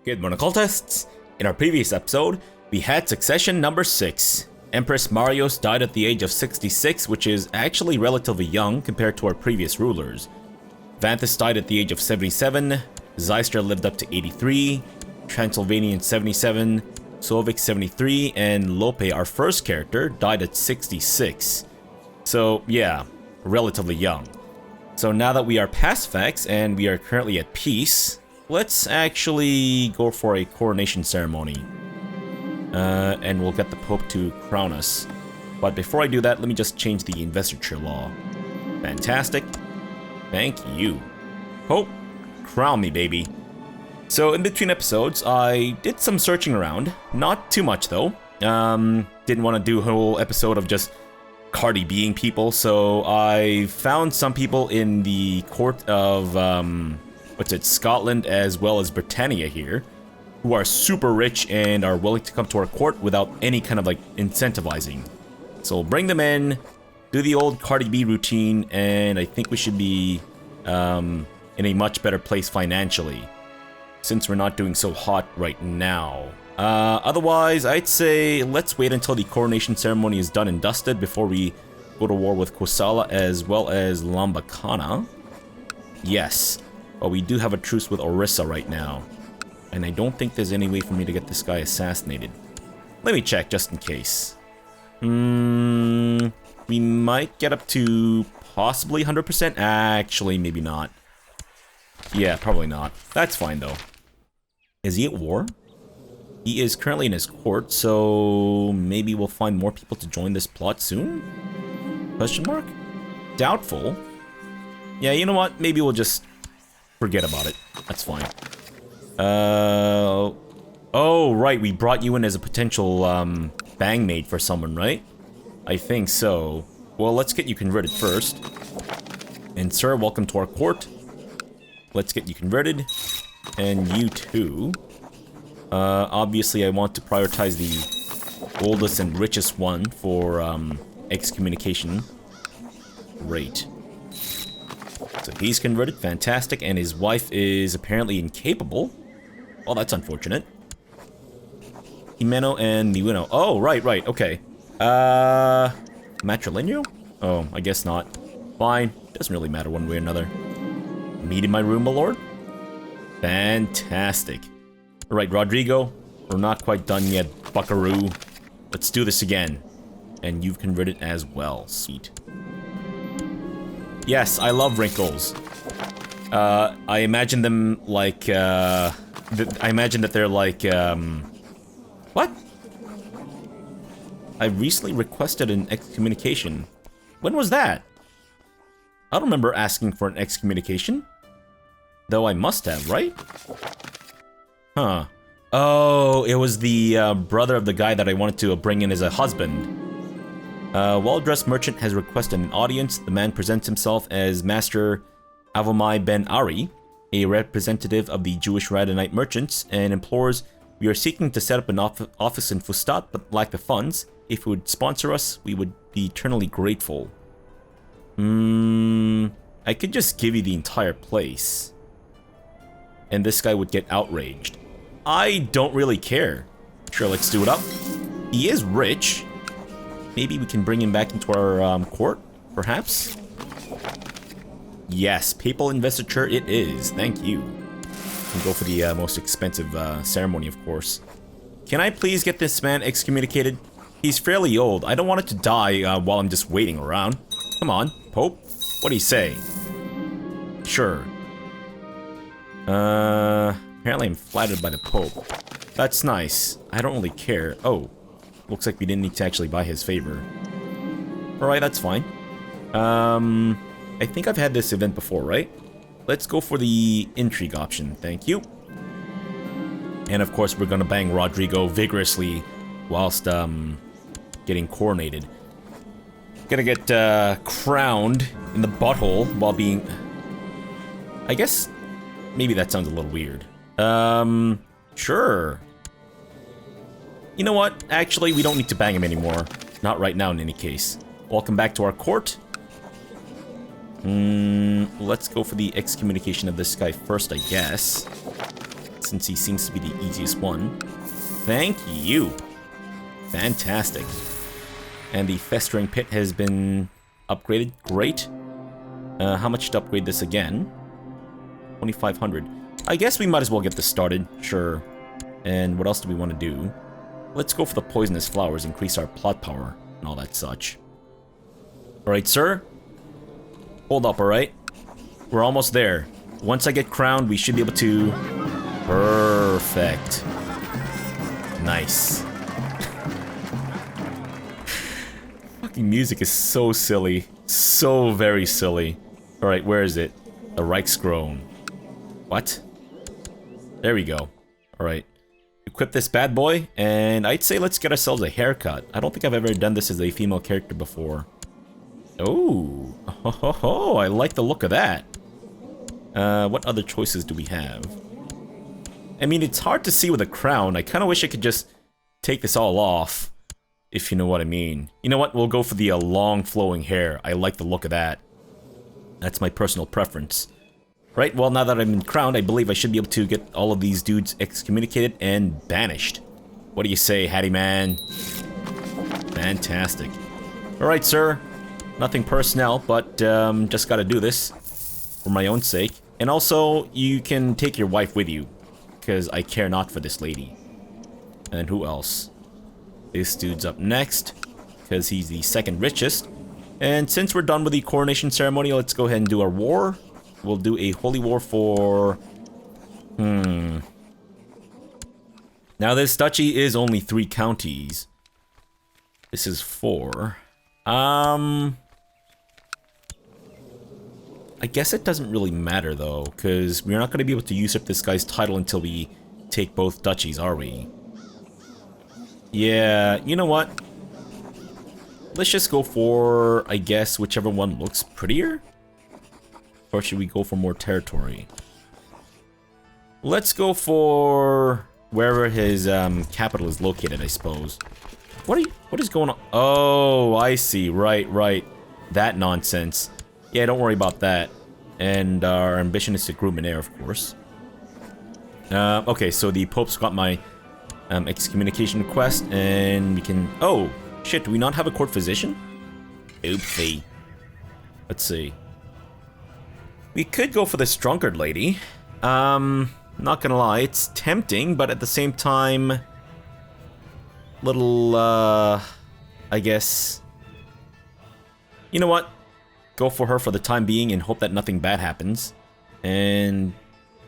Good morning, cultists! In our previous episode, we had succession number 6. Empress Marios died at the age of 66, which is actually relatively young compared to our previous rulers. Vanthus died at the age of 77, Zeister lived up to 83, Transylvanian 77, Sovic 73, and Lope, our first character, died at 66. So yeah, relatively young. So now that we are pacifax and we are currently at peace, let's actually go for a coronation ceremony. And we'll get the Pope to crown us. But before I do that, let me just change the investiture law. Fantastic. Thank you. Pope, crown me, baby. So in between episodes, I did some searching around. Not too much, though. Didn't want to do a whole episode of just Cardi being people, so I found some people in the court of, Scotland as well as Britannia here, who are super rich and are willing to come to our court without any kind of, incentivizing. So we'll bring them in, do the old Cardi B routine, and I think we should be, in a much better place financially, since we're not doing so hot right now. Otherwise, I'd say let's wait until the coronation ceremony is done and dusted before we go to war with Kosala as well as Lambakana. Yes, but we do have a truce with Orissa right now. And I don't think there's any way for me to get this guy assassinated. Let me check just in case. We might get up to possibly 100%. Actually, maybe not. Yeah, probably not. That's fine though. Is he at war? He is currently in his court, so maybe we'll find more people to join this plot soon? Question mark? Doubtful. Yeah, you know what? Maybe we'll just forget about it. That's fine. Oh, right. We brought you in as a potential, bangmate for someone, right? I think so. Well, let's get you converted first. And sir, welcome to our court. Let's get you converted. And you too. Obviously I want to prioritize the oldest and richest one for, excommunication. Great. So he's converted, fantastic, and his wife is apparently incapable. Well, that's unfortunate. Himeno and Miwino. Oh, right, okay. Matrilineal? Oh, I guess not. Fine, doesn't really matter one way or another. Meet in my room, my lord? Fantastic. Alright, Rodrigo, we're not quite done yet, buckaroo. Let's do this again. And you've converted as well. Sweet. Yes, I love wrinkles. I imagine them like, I imagine that they're like, what? I recently requested an excommunication. When was that? I don't remember asking for an excommunication. Though I must have, right? Huh. Oh, it was the brother of the guy that I wanted to bring in as a husband. Well-dressed merchant has requested an audience. The man presents himself as Master Avomai Ben Ari, a representative of the Jewish Radhanite merchants, and implores, "We are seeking to set up an office in Fustat, but lack the funds. If you would sponsor us, we would be eternally grateful." I could just give you the entire place. And this guy would get outraged. I don't really care. Sure, let's do it up. He is rich. Maybe we can bring him back into our court, perhaps? Yes, papal investiture it is. Thank you. We'll go for the most expensive ceremony, of course. Can I please get this man excommunicated? He's fairly old. I don't want it to die while I'm just waiting around. Come on, Pope. What do you say? Sure. Apparently I'm flattered by the Pope. That's nice. I don't really care. Oh, looks like we didn't need to actually buy his favor. Alright, that's fine. I think I've had this event before, right? Let's go for the intrigue option. Thank you. And of course, we're gonna bang Rodrigo vigorously whilst, getting coronated. Gonna get, crowned in the butthole while being... I guess... maybe that sounds a little weird. Sure. You know what? Actually, we don't need to bang him anymore. Not right now, in any case. Welcome back to our court. Let's go for the excommunication of this guy first, I guess. since he seems to be the easiest one. Thank you. Fantastic. And the festering pit has been upgraded. Great. How much to upgrade this again? 2,500. I guess we might as well get this started. Sure. And what else do we want to do? Let's go for the poisonous flowers, increase our plot power, and all that such. Alright, sir. Hold up, alright? We're almost there. Once I get crowned, we should be able to... Perfect. Nice. Fucking music is so silly. So very silly. Alright, where is it? The Reichskrone. What? There we go. Alright. Equip this bad boy, and I'd say let's get ourselves a haircut. I don't think I've ever done this as a female character before. Oh, I like the look of that. What other choices do we have? I mean, it's hard to see with a crown. I kind of wish I could just take this all off, if you know what I mean. You know what? We'll go for the long flowing hair. I like the look of that. That's my personal preference. Right, well, now that I'm in crowned, I believe I should be able to get all of these dudes excommunicated and banished. What do you say, Hattie Man? Fantastic. Alright, sir. Nothing personnel, but just gotta do this for my own sake. And also, you can take your wife with you, because I care not for this lady. And who else? This dude's up next, because he's the second richest. And since we're done with the coronation ceremony, let's go ahead and do our war. We'll do a holy war for... Now this duchy is only 3 counties. This is 4. I guess it doesn't really matter though, because we're not going to be able to usurp this guy's title until we take both duchies, are we? Yeah, you know what? Let's just go for, I guess, whichever one looks prettier? Or should we go for more territory? Let's go for wherever his capital is located, I suppose. What is going on? Oh, I see. Right. That nonsense. Yeah, don't worry about that. And our ambition is to groom an heir, of course. Okay, so the Pope's got my excommunication request, and we can... Oh, shit, do we not have a court physician? Oopsie. Let's see. We could go for this drunkard lady. Not gonna lie, it's tempting, but at the same time... Little, I guess... You know what? Go for her for the time being and hope that nothing bad happens. And...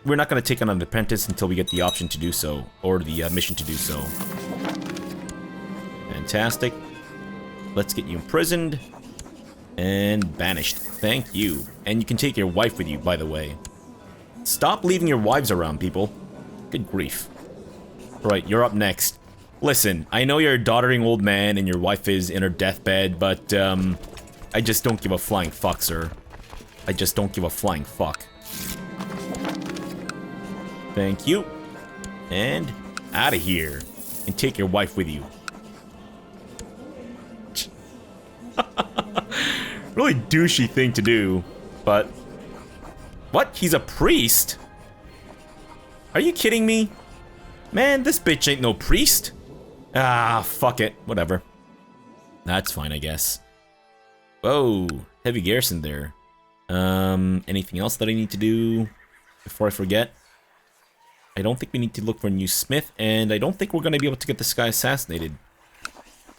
We're not gonna take on an apprentice until we get the option to do so. Or the mission to do so. Fantastic. Let's get you imprisoned. And banished. Thank you. And you can take your wife with you, by the way. Stop leaving your wives around, people. Good grief. Right, you're up next. Listen, I know you're a doddering old man and your wife is in her deathbed, but, I just don't give a flying fuck, sir. I just don't give a flying fuck. Thank you. And out of here. And take your wife with you. Really douchey thing to do, but... What? He's a priest? Are you kidding me? Man, this bitch ain't no priest. Ah, fuck it. Whatever. That's fine, I guess. Whoa, heavy garrison there. Anything else that I need to do before I forget? I don't think we need to look for a new smith, and I don't think we're gonna be able to get this guy assassinated.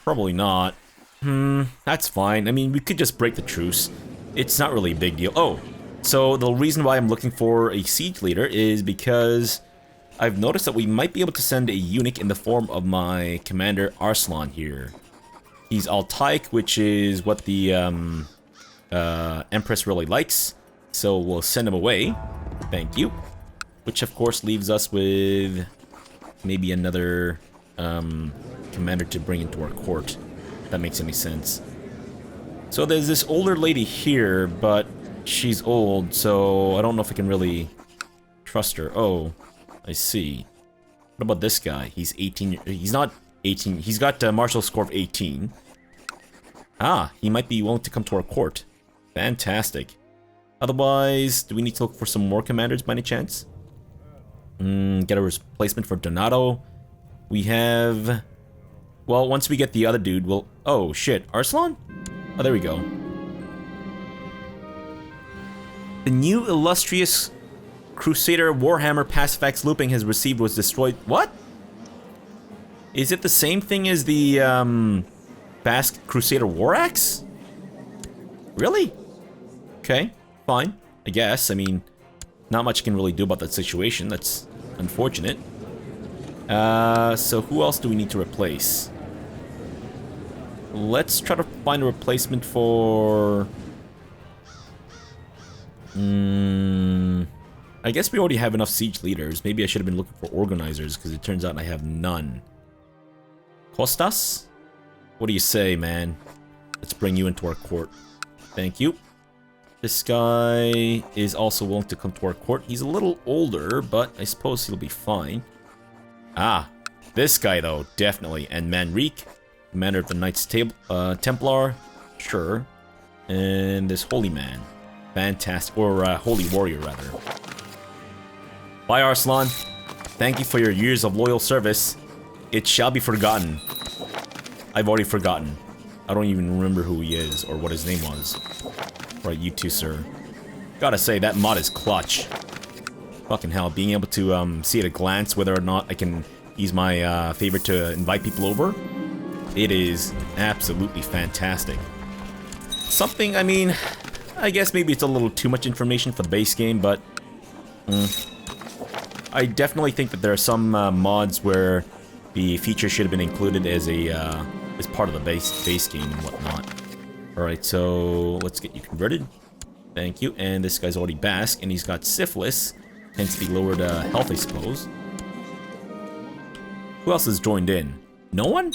Probably not. That's fine. I mean, we could just break the truce. It's not really a big deal. Oh, so the reason why I'm looking for a siege leader is because I've noticed that we might be able to send a eunuch in the form of my commander Arslan here. He's Altaic, which is what the Empress really likes. So we'll send him away. Thank you. Which of course leaves us with maybe another commander to bring into our court. If that makes any sense. So there's this older lady here, but she's old, so I don't know if I can really trust her. Oh, I see. What about this guy? He's 18. He's not 18. He's got a martial score of 18. Ah, he might be willing to come to our court. Fantastic. Otherwise, do we need to look for some more commanders by any chance? Get a replacement for Donato. We have... Well, once we get the other dude, we'll... Oh, shit. Arslan? Oh, there we go. The new illustrious Crusader Warhammer Pacifax looping has received was destroyed. What? Is it the same thing as the Basque Crusader War Axe? Really? Okay, fine. I guess. I mean, not much you can really do about that situation. That's unfortunate. So who else do we need to replace? Let's try to find a replacement for... I guess we already have enough siege leaders. Maybe I should have been looking for organizers, because it turns out I have none. Kostas? What do you say, man? Let's bring you into our court. Thank you. This guy is also willing to come to our court. He's a little older, but I suppose he'll be fine. Ah, this guy, though, definitely. And Manrique, commander of the Knights Templar. Sure. And this holy man. Fantastic. Or holy warrior, rather. Bye, Arslan. Thank you for your years of loyal service. It shall be forgotten. I've already forgotten. I don't even remember who he is or what his name was. Right, you too, sir. Gotta say, that mod is clutch. Fucking hell, being able to see at a glance whether or not I can use my favorite to invite people over. It is absolutely fantastic. Something, I mean, I guess maybe it's a little too much information for the base game, but... I definitely think that there are some mods where the feature should have been included as a as part of the base game and whatnot. Alright, so let's get you converted. Thank you. And this guy's already Basque, and he's got syphilis. Hence the lowered health, I suppose. Who else has joined in? No one?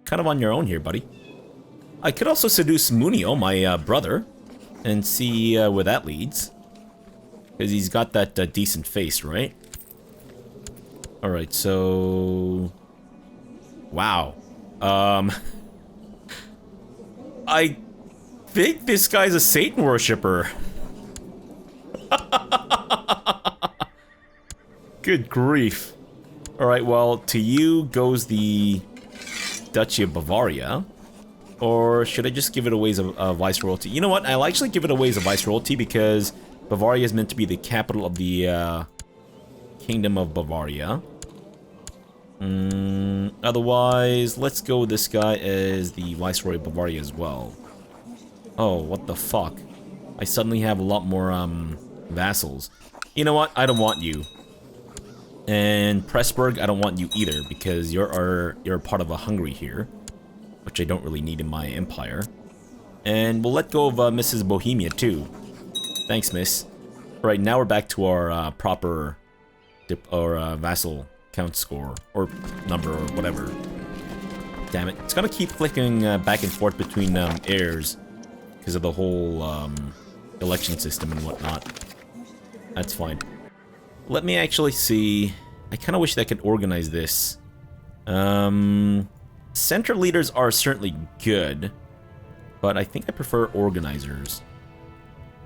Kind of on your own here, buddy. I could also seduce Munio, my brother, and see where that leads. Because he's got that decent face, right? Alright, so... Wow. I think this guy's a Satan worshipper. Good grief. Alright, well, to you goes the Duchy of Bavaria. Or should I just give it away as a viceroyalty? You know what? I'll actually give it away as a viceroyalty because Bavaria is meant to be the capital of the Kingdom of Bavaria. Otherwise, let's go with this guy as the Viceroy of Bavaria as well. Oh, what the fuck? I suddenly have a lot more vassals. You know what? I don't want you. And Pressburg, I don't want you either because you're part of a Hungary here, which I don't really need in my empire. And we'll let go of Mrs. Bohemia too. Thanks, miss. Right, now we're back to our proper vassal count score, or number, or whatever. Damn it. It's gonna keep flicking back and forth between heirs because of the whole election system and whatnot. That's fine. Let me actually see. I kind of wish that I could organize this. Center leaders are certainly good, but I think I prefer organizers.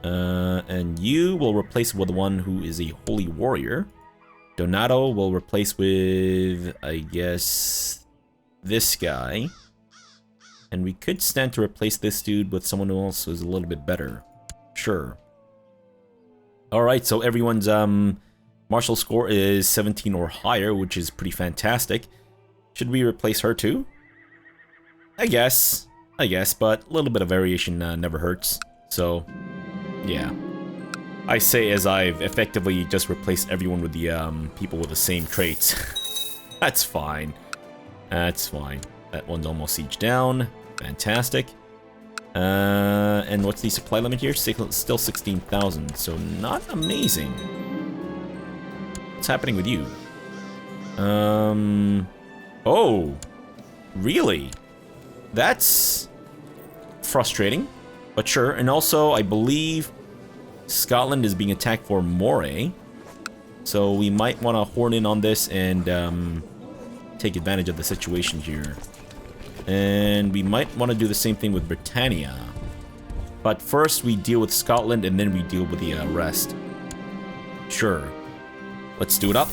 And you will replace with one who is a holy warrior. Donato will replace with, I guess, this guy. And we could stand to replace this dude with someone else who's a little bit better. Sure. Alright, so everyone's martial score is 17 or higher, which is pretty fantastic. Should we replace her too? I guess, but a little bit of variation never hurts. So, yeah. I say as I've effectively just replaced everyone with the people with the same traits. That's fine. That's fine. That one's almost siege down. Fantastic. And what's the supply limit here? Still 16,000, so not amazing. What's happening with you? Oh, really? That's frustrating, but sure. And also, I believe Scotland is being attacked for Moray, so we might want to horn in on this and take advantage of the situation here. And we might want to do the same thing with Britannia. But first we deal with Scotland and then we deal with the rest. Sure. Let's do it up.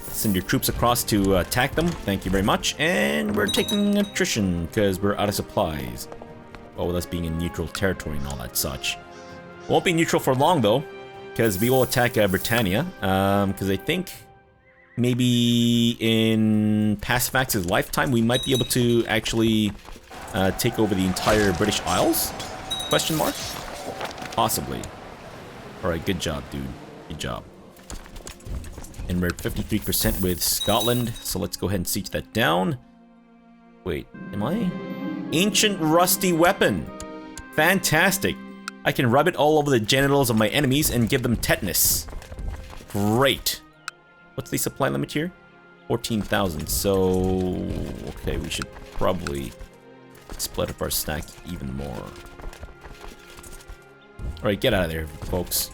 Send your troops across to attack them. Thank you very much. And we're taking attrition because we're out of supplies. Oh, with us being in neutral territory and all that such. Won't be neutral for long though, because we will attack Britannia. Because I think maybe in Pacifax's lifetime we might be able to actually take over the entire British Isles? Question mark? Possibly. Alright, good job, dude. Good job. And we're at 53% with Scotland, so let's go ahead and siege that down. Wait, am I? Ancient rusty weapon. Fantastic. I can rub it all over the genitals of my enemies and give them tetanus. Great. What's the supply limit here? 14,000, so... Okay, we should probably split up our stack even more. Alright, get out of there, folks.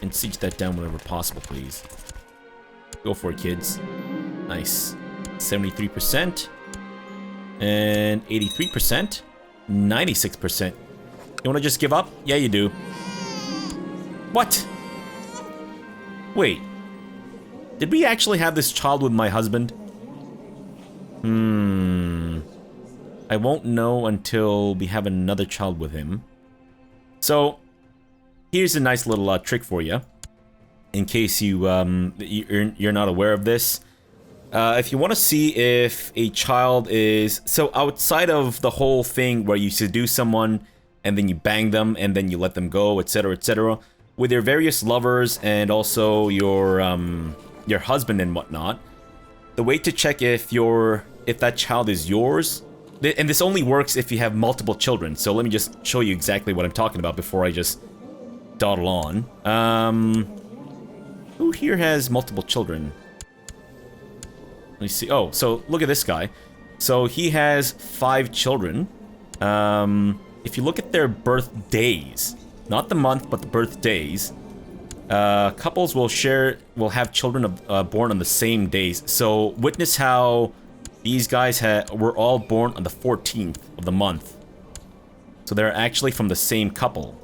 And siege that down whenever possible, please. Go for it, kids. Nice. 73%. And 83%. 96%. You wanna just give up? Yeah, you do. What? Wait. Did we actually have this child with my husband? I won't know until we have another child with him. So, here's a nice little trick for you. In case you're not aware of this. If you want to see if a child is... So, outside of the whole thing where you seduce someone and then you bang them and then you let them go, etc., etc., with your various lovers and also your husband and whatnot, the way to check if that child is yours, and this only works if you have multiple children, so let me just show you exactly what I'm talking about before I just dawdle on. Who here has multiple children? Let me see. Oh, so look at this guy. So he has 5 children. If you look at their birthdays, not the month, but the birthdays, couples will have children born on the same days. So witness how these guys were all born on the 14th of the month. So they're actually from the same couple.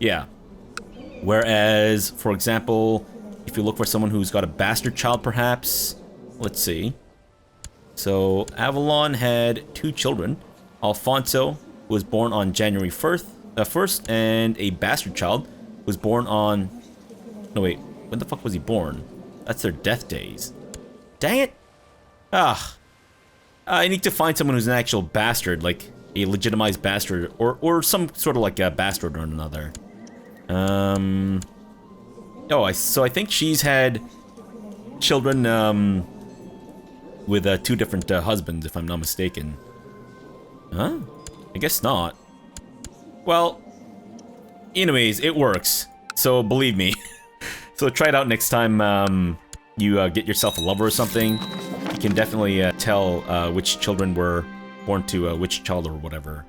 Yeah. Whereas, for example, if you look for someone who's got a bastard child, perhaps, let's see. So Avalon had 2 children. Alfonso was born on January 1st, and a bastard child was born on... No, wait. When the fuck was he born? That's their death days. Dang it! I need to find someone who's an actual bastard, like a legitimized bastard, or some sort of like a bastard or another. So I think she's had children, with 2 different husbands, if I'm not mistaken. Huh? I guess not. Well, anyways, it works. So believe me. So try it out next time you get yourself a lover or something. You can definitely tell which children were born to which child or whatever.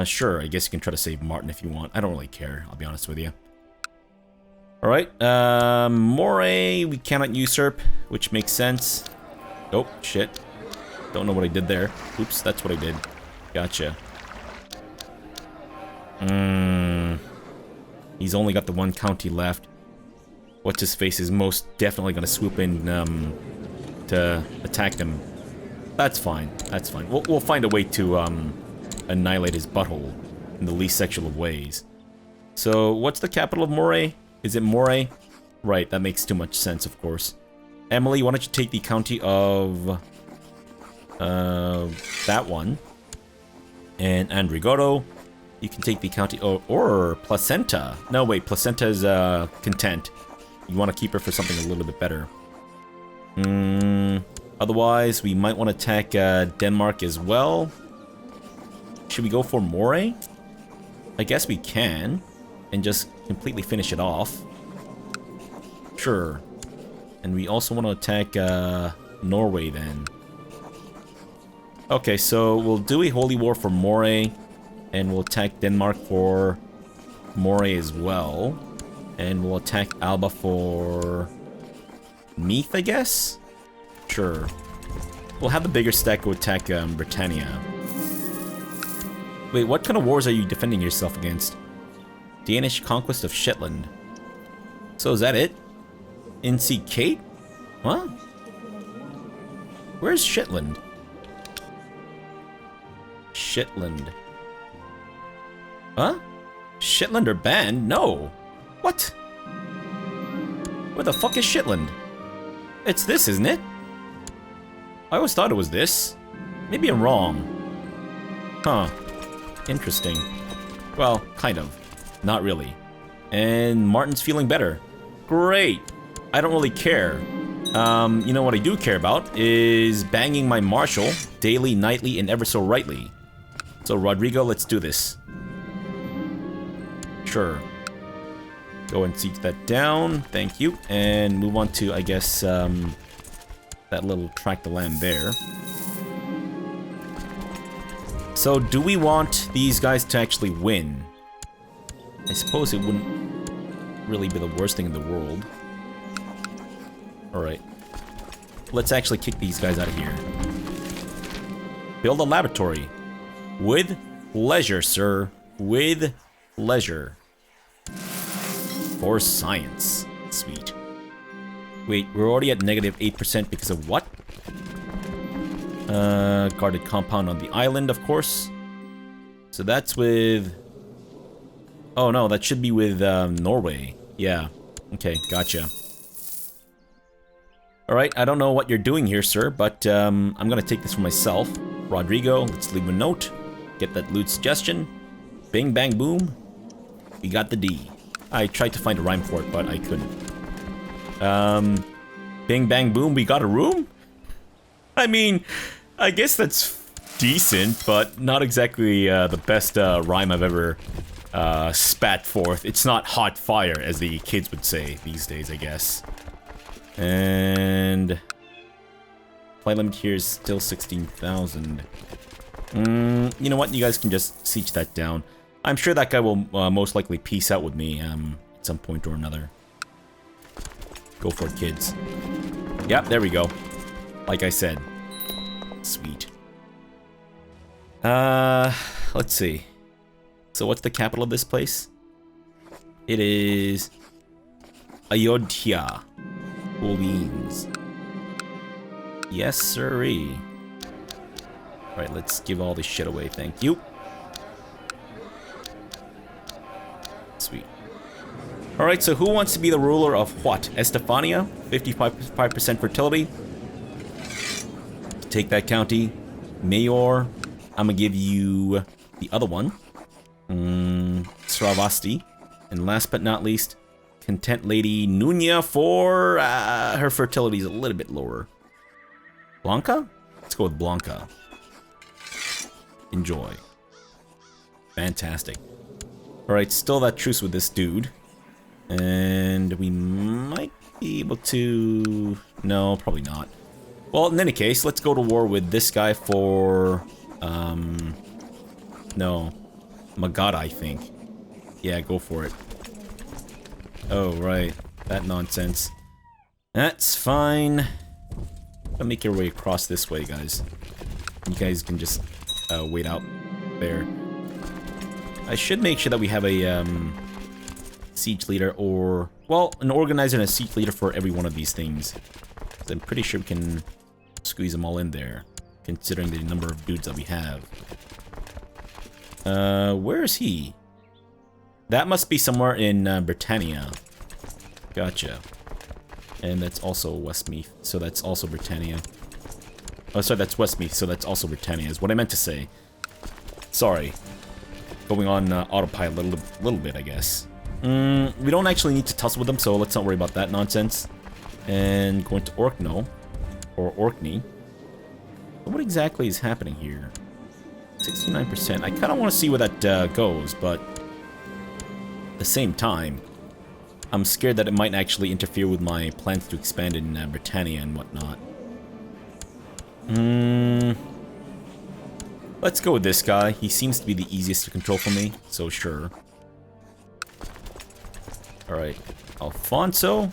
Sure, I guess you can try to save Martin if you want. I don't really care, I'll be honest with you. Alright, Moray, we cannot usurp, which makes sense. Oh, shit. Don't know what I did there. Oops, that's what I did. Gotcha. He's only got the 1 county left. What's his face is most definitely gonna swoop in to attack them. That's fine. That's fine. We'll find a way to annihilate his butthole in the least sexual of ways. So, what's the capital of Moray? Is it Moray? Right, that makes too much sense, of course. Emily, why don't you take the county of that one? And Andrigoro, you can take the county or Placenta. No, wait, Placenta is content. You want to keep her for something a little bit better. Otherwise, we might want to attack Denmark as well. Should we go for Moray? I guess we can. And just completely finish it off. Sure. And we also want to attack Norway then. Okay, so we'll do a holy war for Moray. And we'll attack Denmark for Moray as well. And we'll attack Alba for Meath, I guess? Sure. We'll have the bigger stack go attack Britannia. Wait, what kind of wars are you defending yourself against? Danish conquest of Shetland. So is that it? NC Kate? What? Where's Shetland? Shetland. Huh? Shetland are banned? No. What? Where the fuck is Shetland? It's this, isn't it? I always thought it was this. Maybe I'm wrong. Huh. Interesting. Well, kind of. Not really. And Martin's feeling better. Great. I don't really care. You know what I do care about is banging my marshal daily, nightly, and ever so rightly. So Rodrigo, let's do this. Sure. Go and siege that down. Thank you. And move on to, I guess, that little tract of land there. So, do we want these guys to actually win? I suppose it wouldn't really be the worst thing in the world. Alright. Let's actually kick these guys out of here. Build a laboratory. With leisure, sir. With leisure. For science. Sweet. Wait, we're already at negative 8% because of what? Guarded compound on the island, of course. So that's with... Oh no, that should be with Norway. Yeah. Okay, gotcha. Alright, I don't know what you're doing here, sir, but I'm gonna take this for myself. Rodrigo, let's leave a note. Get that loot suggestion. Bing, bang, boom. We got the D. I tried to find a rhyme for it, but I couldn't. Bing, bang, boom, we got a room? I mean, I guess that's decent, but not exactly the best rhyme I've ever spat forth. It's not hot fire, as the kids would say these days, I guess. And... flight limit here is still 16,000. You know what? You guys can just siege that down. I'm sure that guy will most likely peace out with me at some point or another. Go for it, kids. Yep, there we go. Like I said. Sweet. Let's see. So what's the capital of this place? It is... Ayodhya. Cool beans. Yes, sirree. Alright, let's give all this shit away, thank you. Sweet. Alright, so who wants to be the ruler of what? Estefania? 55% fertility. Take that county. Mayor. I'm gonna give you the other one. Sravasti. And last but not least, Content Lady Nunya for her fertility is a little bit lower. Blanca? Let's go with Blanca. Enjoy. Fantastic. Alright, still that truce with this dude. And we might be able to... No, probably not. Well, in any case, let's go to war with this guy for... No. Magada, I think. Yeah, go for it. Oh, right. That nonsense. That's fine. I'll make your way across this way, guys. You guys can just wait out there. I should make sure that we have a siege leader or... Well, an organizer and a siege leader for every one of these things. I'm pretty sure we can squeeze them all in there, considering the number of dudes that we have. Where is he? That must be somewhere in Britannia. Gotcha. And that's also Westmeath, so that's also Britannia. Oh, sorry, that's Westmeath, so that's also Britannia, is what I meant to say. Sorry. Going on autopilot a little bit, I guess. We don't actually need to tussle with them, so let's not worry about that nonsense. And going to Orkno, or Orkney. What exactly is happening here? 69%. I kind of want to see where that goes, but at the same time, I'm scared that it might actually interfere with my plans to expand in Britannia and whatnot. Let's go with this guy. He seems to be the easiest to control for me, so sure. Alright, Alfonso.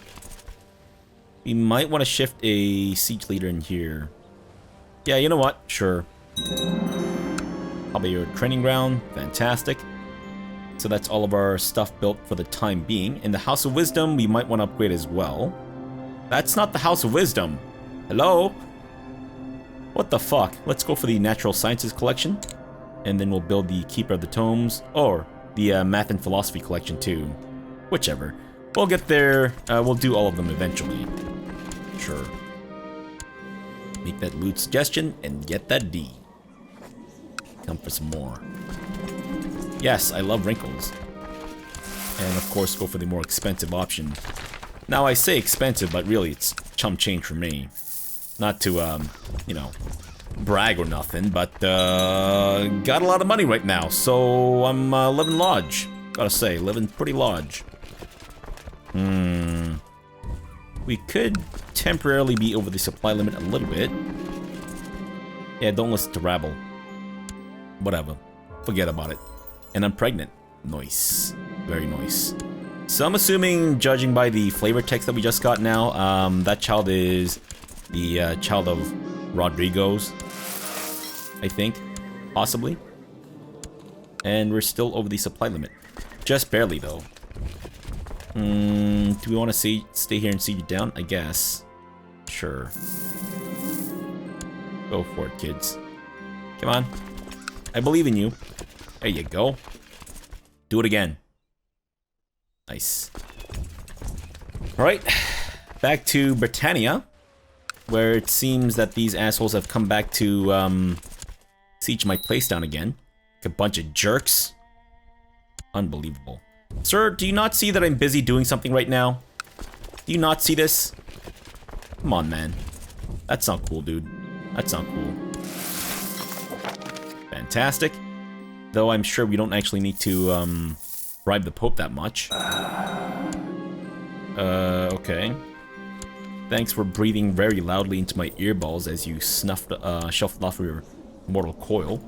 We might want to shift a siege leader in here. Yeah, you know what? Sure. Probably your training ground. Fantastic. So that's all of our stuff built for the time being. In the House of Wisdom, we might want to upgrade as well. That's not the House of Wisdom. Hello? What the fuck? Let's go for the Natural Sciences collection. And then we'll build the Keeper of the Tomes. Or the Math and Philosophy collection too. Whichever. We'll get there. We'll do all of them eventually. Sure. Make that loot suggestion and get that D. Come for some more. Yes, I love wrinkles. And of course go for the more expensive option. Now I say expensive, but really it's chump change for me. Not to, you know, brag or nothing, but got a lot of money right now, so I'm living large. Gotta say, living pretty large. We could temporarily be over the supply limit a little bit. Yeah, don't listen to rabble. Whatever. Forget about it. And I'm pregnant. Nice. Very nice. So I'm assuming, judging by the flavor text that we just got now, that child is the child of Rodrigo's, I think. Possibly. And we're still over the supply limit. Just barely, though. Do we want to stay here and siege it down? I guess. Sure. Go for it, kids. Come on. I believe in you. There you go. Do it again. Nice. Alright. Back to Britannia. Where it seems that these assholes have come back to siege my place down again. Like a bunch of jerks. Unbelievable. Sir, do you not see that I'm busy doing something right now? Do you not see this? Come on, man. That's not cool, dude. That's not cool. Fantastic. Though I'm sure we don't actually need to bribe the Pope that much. Okay. Thanks for breathing very loudly into my earballs as you shuffled off your mortal coil.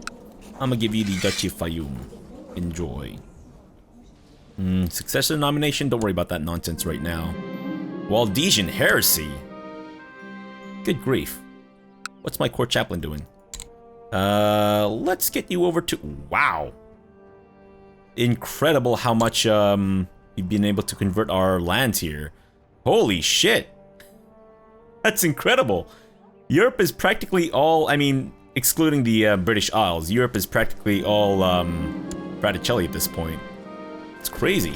I'm gonna give you the Duchy of Fayoum. Enjoy. Successor nomination? Don't worry about that nonsense right now. Waldesian heresy? Good grief. What's my court chaplain doing? Let's get you over to... Wow. Incredible how much, we've been able to convert our lands here. Holy shit. That's incredible. Europe is practically all... I mean, excluding the British Isles, Europe is practically all, Fraticelli at this point. It's crazy.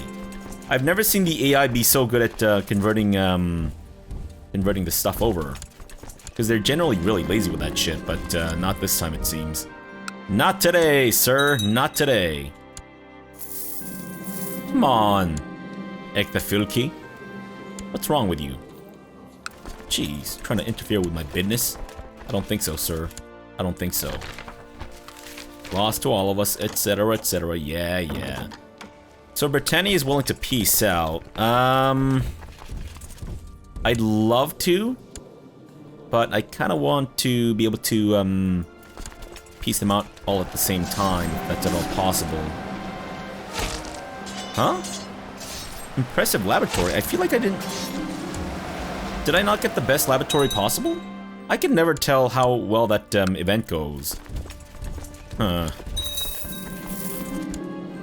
I've never seen the AI be so good at converting the stuff over. Because they're generally really lazy with that shit, but not this time it seems. Not today, sir. Not today. Come on, Ektafilki. What's wrong with you? Jeez, trying to interfere with my business? I don't think so, sir. I don't think so. Lost to all of us, etc., etc. Yeah, yeah. So Britannia is willing to peace out. I'd love to, but I kind of want to be able to peace them out all at the same time, if that's at all possible. Huh? Impressive laboratory. I feel like I didn't... Did I not get the best laboratory possible? I can never tell how well that event goes. Huh.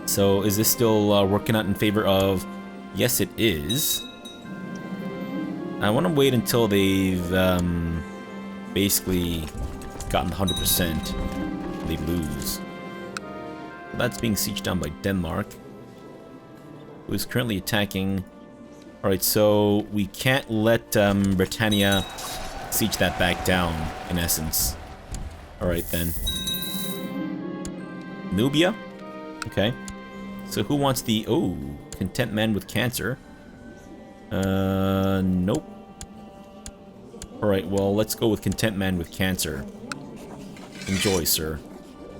So, is this still working out in favor of... Yes, it is. I want to wait until they've basically gotten 100%. They lose. That's being sieged down by Denmark, who is currently attacking. Alright, so we can't let Britannia siege that back down, in essence. Alright then. Nubia? Okay. So who wants the... Oh, content man with cancer. Nope. Alright, well, let's go with content man with cancer. Enjoy, sir.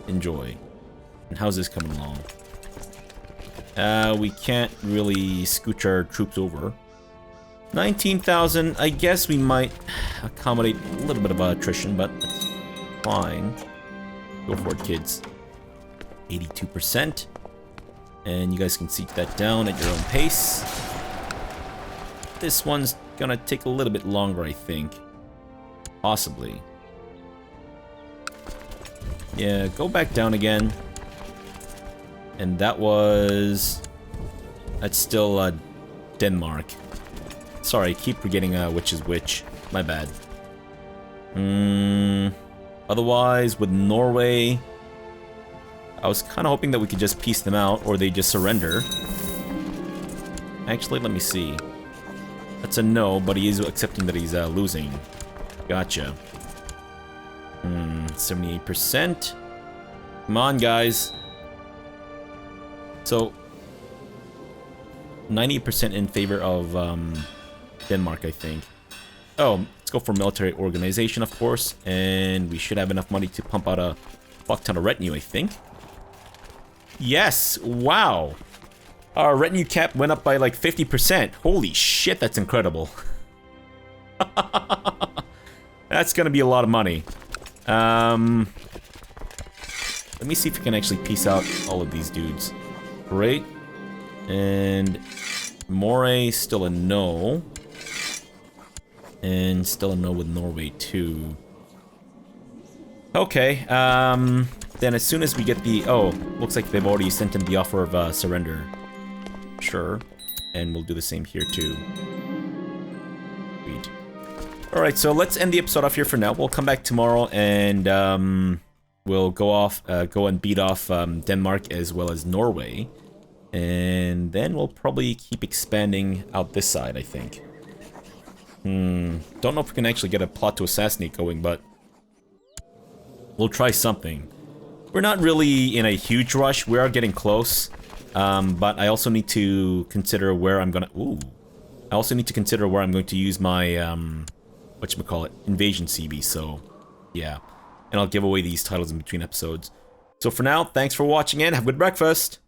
Enjoy. And how's this coming along? We can't really scooch our troops over. 19,000, I guess we might accommodate a little bit of attrition, but that's fine. Go for it, kids. 82%. And you guys can siege that down at your own pace. This one's gonna take a little bit longer, I think. Possibly. Yeah, go back down again. And that was... That's still Denmark. sorry, I keep forgetting which is which. My bad. Otherwise, with Norway, I was kind of hoping that we could just piece them out, or they just surrender. Actually, let me see. That's a no, but he is accepting that he's losing. Gotcha. 78%. Come on, guys. So, 90% in favor of Denmark, I think. Oh, let's go for military organization, of course. And we should have enough money to pump out a fuck ton of retinue, I think. Yes! Wow! Our retinue cap went up by like 50%. Holy shit, that's incredible. That's gonna be a lot of money. Let me see if we can actually piece out all of these dudes. Great. And Moray, still a no. And still a no with Norway too. Okay, then as soon as we get the... Oh, looks like they've already sent in the offer of surrender. Sure. And we'll do the same here too. Sweet. Alright, so let's end the episode off here for now. We'll come back tomorrow and we'll go and beat off Denmark as well as Norway. And then we'll probably keep expanding out this side, I think. Don't know if we can actually get a plot to assassinate going, but we'll try something. We're not really in a huge rush. We are getting close. But I also need to consider where I'm gonna... Ooh. I also need to consider where I'm going to use my, whatchamacallit, invasion CB, so, yeah. And I'll give away these titles in between episodes. So for now, thanks for watching and have a good breakfast!